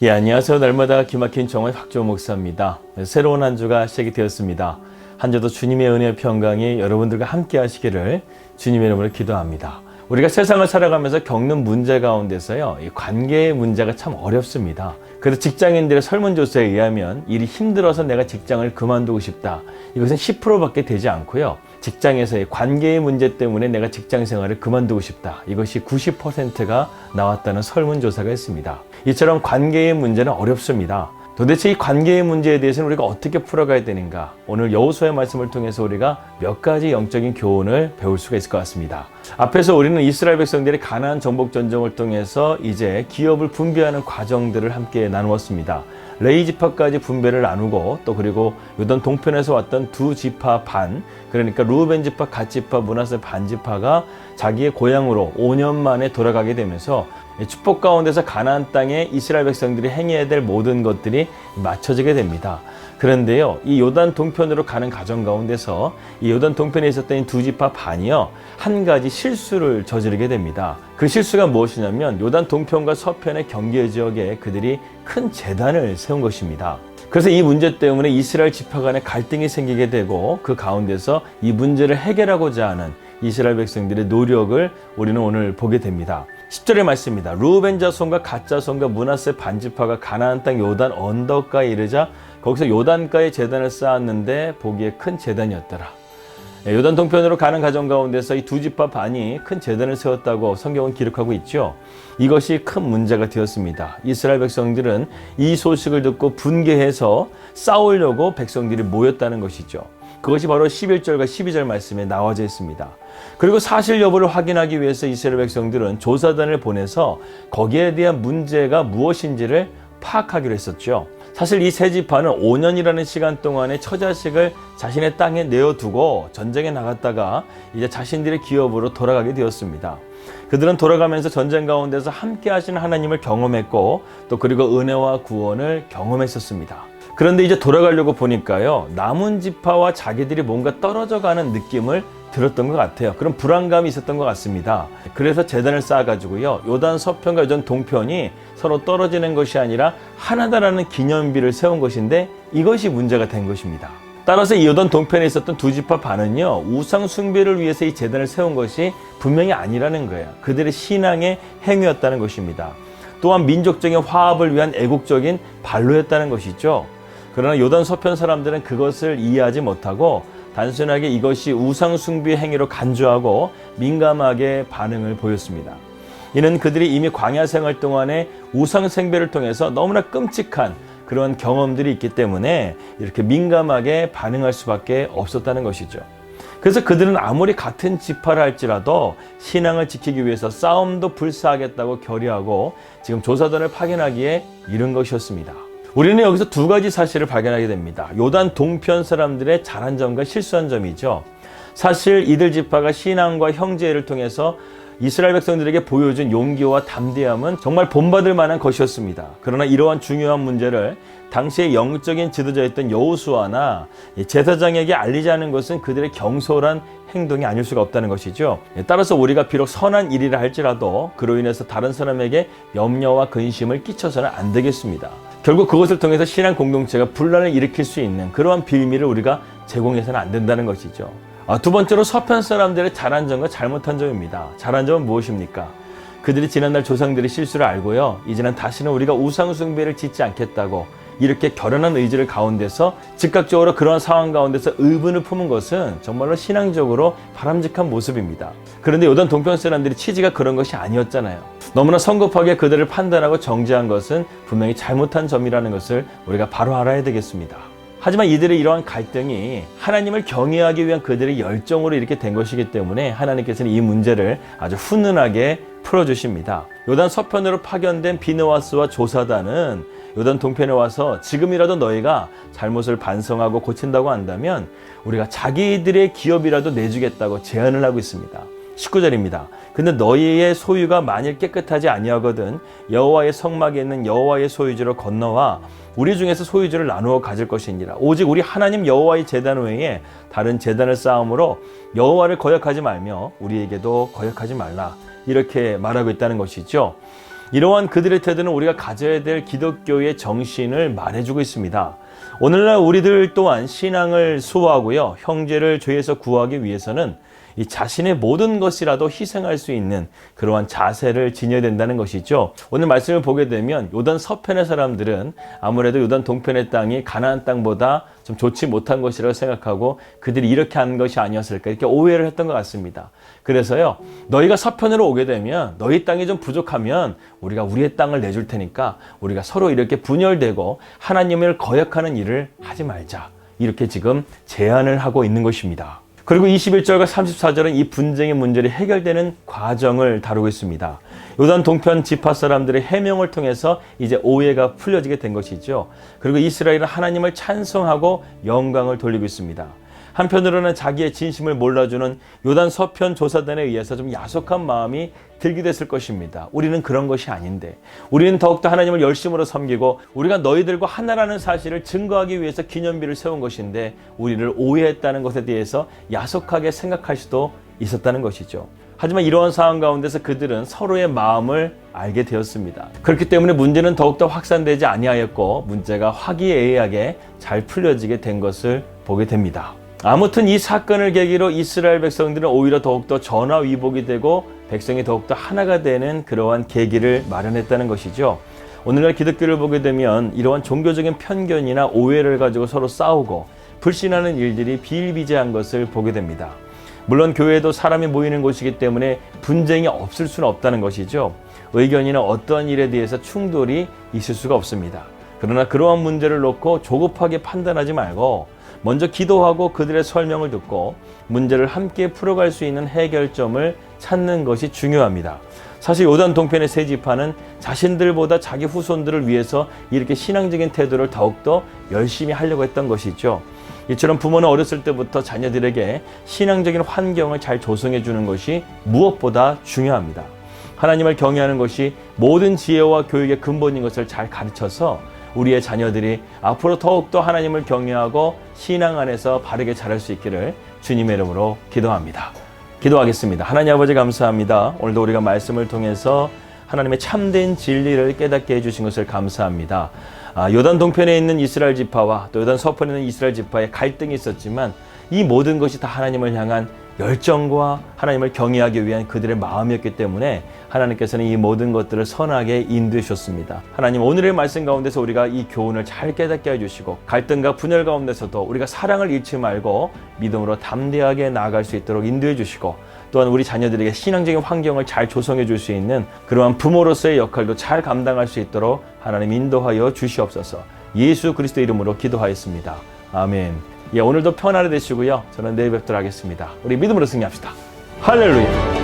예, 안녕하세요. 날마다 기막힌 정원 박주호 목사입니다. 새로운 한 주가 시작이 되었습니다. 한 주도 주님의 은혜와 평강이 여러분들과 함께 하시기를 주님의 이름으로 기도합니다. 우리가 세상을 살아가면서 겪는 문제 가운데서요, 이 관계의 문제가 참 어렵습니다. 그래서 직장인들의 설문조사에 의하면 일이 힘들어서 내가 직장을 그만두고 싶다. 이것은 10%밖에 되지 않고요. 직장에서의 관계의 문제 때문에 내가 직장 생활을 그만두고 싶다. 이것이 90%가 나왔다는 설문조사가 있습니다. 이처럼 관계의 문제는 어렵습니다. 도대체 이 관계의 문제에 대해서는 우리가 어떻게 풀어가야 되는가? 오늘 여호수아의 말씀을 통해서 우리가 몇 가지 영적인 교훈을 배울 수가 있을 것 같습니다. 앞에서 우리는 이스라엘 백성들이 가나안 정복 전쟁을 통해서 이제 기업을 분배하는 과정들을 함께 나누었습니다. 레위 지파까지 분배를 나누고 또 그리고 요단 동편에서 왔던 두 지파 반, 그러니까 루벤 지파, 갓 지파, 므낫세 반 지파가 자기의 고향으로 5년 만에 돌아가게 되면서 축복 가운데서 가나안 땅에 이스라엘 백성들이 행해야 될 모든 것들이 맞춰지게 됩니다. 그런데요, 이 요단 동편으로 가는 과정 가운데서 이 요단 동편에 있었던 이 두 지파 반이요, 한 가지 실수를 저지르게 됩니다. 그 실수가 무엇이냐면 요단 동편과 서편의 경계 지역에 그들이 큰 제단을 세운 것입니다. 그래서 이 문제 때문에 이스라엘 지파 간에 갈등이 생기게 되고 그 가운데서 이 문제를 해결하고자 하는 이스라엘 백성들의 노력을 우리는 오늘 보게 됩니다. 10절의 말씀입니다. 루벤 자손과 갓 자손과 므낫세 반 지파가 가나안 땅 요단 언덕가에 이르자 거기서 요단가에 제단을 쌓았는데 보기에 큰 제단이었더라. 요단 동편으로 가는 과정 가운데서 이 두 지파 반이 큰 제단을 세웠다고 성경은 기록하고 있죠. 이것이 큰 문제가 되었습니다. 이스라엘 백성들은 이 소식을 듣고 분개해서 싸우려고 백성들이 모였다는 것이죠. 그것이 바로 11절과 12절 말씀에 나와져 있습니다. 그리고 사실 여부를 확인하기 위해서 이스라엘 백성들은 조사단을 보내서 거기에 대한 문제가 무엇인지를 파악하기로 했었죠. 사실 이 세 지파는 5년이라는 시간 동안에 처자식을 자신의 땅에 내어두고 전쟁에 나갔다가 이제 자신들의 기업으로 돌아가게 되었습니다. 그들은 돌아가면서 전쟁 가운데서 함께 하시는 하나님을 경험했고 또 그리고 은혜와 구원을 경험했었습니다. 그런데 이제 돌아가려고 보니까요, 남은 지파와 자기들이 뭔가 떨어져가는 느낌을 들었던 것 같아요. 그런 불안감이 있었던 것 같습니다. 그래서 제단을 쌓아가지고요, 요단 서편과 요단 동편이 서로 떨어지는 것이 아니라 하나다라는 기념비를 세운 것인데 이것이 문제가 된 것입니다. 따라서 이 요단 동편에 있었던 두 지파 반은요, 우상 숭배를 위해서 이 제단을 세운 것이 분명히 아니라는 거예요. 그들의 신앙의 행위였다는 것입니다. 또한 민족적인 화합을 위한 애국적인 발로였다는 것이죠. 그러나 요단 서편 사람들은 그것을 이해하지 못하고 단순하게 이것이 우상 숭배 행위로 간주하고 민감하게 반응을 보였습니다. 이는 그들이 이미 광야 생활 동안에 우상 숭배를 통해서 너무나 끔찍한 그런 경험들이 있기 때문에 이렇게 민감하게 반응할 수밖에 없었다는 것이죠. 그래서 그들은 아무리 같은 지파라 할지라도 신앙을 지키기 위해서 싸움도 불사하겠다고 결의하고 지금 조사단을 파견하기에 이른 것이었습니다. 우리는 여기서 두 가지 사실을 발견하게 됩니다. 요단 동편 사람들의 잘한 점과 실수한 점이죠. 사실 이들 지파가 신앙과 형제를 통해서 이스라엘 백성들에게 보여준 용기와 담대함은 정말 본받을 만한 것이었습니다. 그러나 이러한 중요한 문제를 당시의 영적인 지도자였던 여호수아나 제사장에게 알리지 않은 것은 그들의 경솔한 행동이 아닐 수가 없다는 것이죠. 따라서 우리가 비록 선한 일이라 할지라도 그로 인해서 다른 사람에게 염려와 근심을 끼쳐서는 안 되겠습니다. 결국 그것을 통해서 신앙 공동체가 분란을 일으킬 수 있는 그러한 빌미를 우리가 제공해서는 안 된다는 것이죠. 두 번째로 서편 사람들의 잘한 점과 잘못한 점입니다. 잘한 점은 무엇입니까? 그들이 지난날 조상들의 실수를 알고요, 이제는 다시는 우리가 우상 숭배를 짓지 않겠다고 이렇게 결연한 의지를 가운데서 즉각적으로 그러한 상황 가운데서 의분을 품은 것은 정말로 신앙적으로 바람직한 모습입니다. 그런데 요단 동편 사람들의 취지가 그런 것이 아니었잖아요. 너무나 성급하게 그들을 판단하고 정죄한 것은 분명히 잘못한 점이라는 것을 우리가 바로 알아야 되겠습니다. 하지만 이들의 이러한 갈등이 하나님을 경외하기 위한 그들의 열정으로 이렇게 된 것이기 때문에 하나님께서는 이 문제를 아주 훈훈하게 풀어주십니다. 요단 서편으로 파견된 비느하스와 조사단은 요단 동편에 와서 지금이라도 너희가 잘못을 반성하고 고친다고 한다면 우리가 자기들의 기업이라도 내주겠다고 제안을 하고 있습니다. 19절입니다. 근데 너희의 소유가 만일 깨끗하지 아니하거든 여호와의 성막에 있는 여호와의 소유지로 건너와 우리 중에서 소유지를 나누어 가질 것이니라. 오직 우리 하나님 여호와의 제단 외에 다른 제단을 쌓음으로 여호와를 거역하지 말며 우리에게도 거역하지 말라. 이렇게 말하고 있다는 것이죠. 이러한 그들의 태도는 우리가 가져야 될 기독교의 정신을 말해주고 있습니다. 오늘날 우리들 또한 신앙을 수호하고요, 형제를 죄에서 구하기 위해서는 이 자신의 모든 것이라도 희생할 수 있는 그러한 자세를 지녀야 된다는 것이죠. 오늘 말씀을 보게 되면 요단 서편의 사람들은 아무래도 요단 동편의 땅이 가나안 땅보다 좀 좋지 못한 것이라고 생각하고 그들이 이렇게 하는 것이 아니었을까 이렇게 오해를 했던 것 같습니다. 그래서요, 너희가 서편으로 오게 되면 너희 땅이 좀 부족하면 우리가 우리의 땅을 내줄 테니까 우리가 서로 이렇게 분열되고 하나님을 거역하는 일을 하지 말자, 이렇게 지금 제안을 하고 있는 것입니다. 그리고 21절과 34절은 이 분쟁의 문제를 해결되는 과정을 다루고 있습니다. 요단 동편 지파 사람들의 해명을 통해서 이제 오해가 풀려지게 된 것이죠. 그리고 이스라엘은 하나님을 찬송하고 영광을 돌리고 있습니다. 한편으로는 자기의 진심을 몰라주는 요단 서편 조사단에 의해서 좀 야속한 마음이 들기도 했을 것입니다. 우리는 그런 것이 아닌데, 우리는 더욱더 하나님을 열심으로 섬기고 우리가 너희들과 하나라는 사실을 증거하기 위해서 기념비를 세운 것인데 우리를 오해했다는 것에 대해서 야속하게 생각할 수도 있었다는 것이죠. 하지만 이러한 상황 가운데서 그들은 서로의 마음을 알게 되었습니다. 그렇기 때문에 문제는 더욱더 확산되지 아니하였고 문제가 화기애애하게 잘 풀려지게 된 것을 보게 됩니다. 아무튼 이 사건을 계기로 이스라엘 백성들은 오히려 더욱더 전화위복이 되고 백성이 더욱더 하나가 되는 그러한 계기를 마련했다는 것이죠. 오늘날 기독교를 보게 되면 이러한 종교적인 편견이나 오해를 가지고 서로 싸우고 불신하는 일들이 비일비재한 것을 보게 됩니다. 물론 교회도 사람이 모이는 곳이기 때문에 분쟁이 없을 수는 없다는 것이죠. 의견이나 어떠한 일에 대해서 충돌이 있을 수가 없습니다. 그러나 그러한 문제를 놓고 조급하게 판단하지 말고 먼저 기도하고 그들의 설명을 듣고 문제를 함께 풀어갈 수 있는 해결점을 찾는 것이 중요합니다. 사실 요단 동편의 세 지파는 자신들보다 자기 후손들을 위해서 이렇게 신앙적인 태도를 더욱더 열심히 하려고 했던 것이죠. 이처럼 부모는 어렸을 때부터 자녀들에게 신앙적인 환경을 잘 조성해 주는 것이 무엇보다 중요합니다. 하나님을 경외하는 것이 모든 지혜와 교육의 근본인 것을 잘 가르쳐서 우리의 자녀들이 앞으로 더욱더 하나님을 경외하고 신앙 안에서 바르게 자랄 수 있기를 주님의 이름으로 기도합니다. 기도하겠습니다. 하나님 아버지 감사합니다. 오늘도 우리가 말씀을 통해서 하나님의 참된 진리를 깨닫게 해주신 것을 감사합니다. 요단 동편에 있는 이스라엘 지파와 또 요단 서편에 있는 이스라엘 지파의 갈등이 있었지만 이 모든 것이 다 하나님을 향한 열정과 하나님을 경외하기 위한 그들의 마음이었기 때문에 하나님께서는 이 모든 것들을 선하게 인도해 주셨습니다. 하나님, 오늘의 말씀 가운데서 우리가 이 교훈을 잘 깨닫게 해주시고 갈등과 분열 가운데서도 우리가 사랑을 잃지 말고 믿음으로 담대하게 나아갈 수 있도록 인도해 주시고 또한 우리 자녀들에게 신앙적인 환경을 잘 조성해 줄 수 있는 그러한 부모로서의 역할도 잘 감당할 수 있도록 하나님 인도하여 주시옵소서. 예수 그리스도 이름으로 기도하였습니다. 아멘. 오늘도 편안히 되시고요. 저는 내일 뵙도록 하겠습니다. 우리 믿음으로 승리합시다. 할렐루야.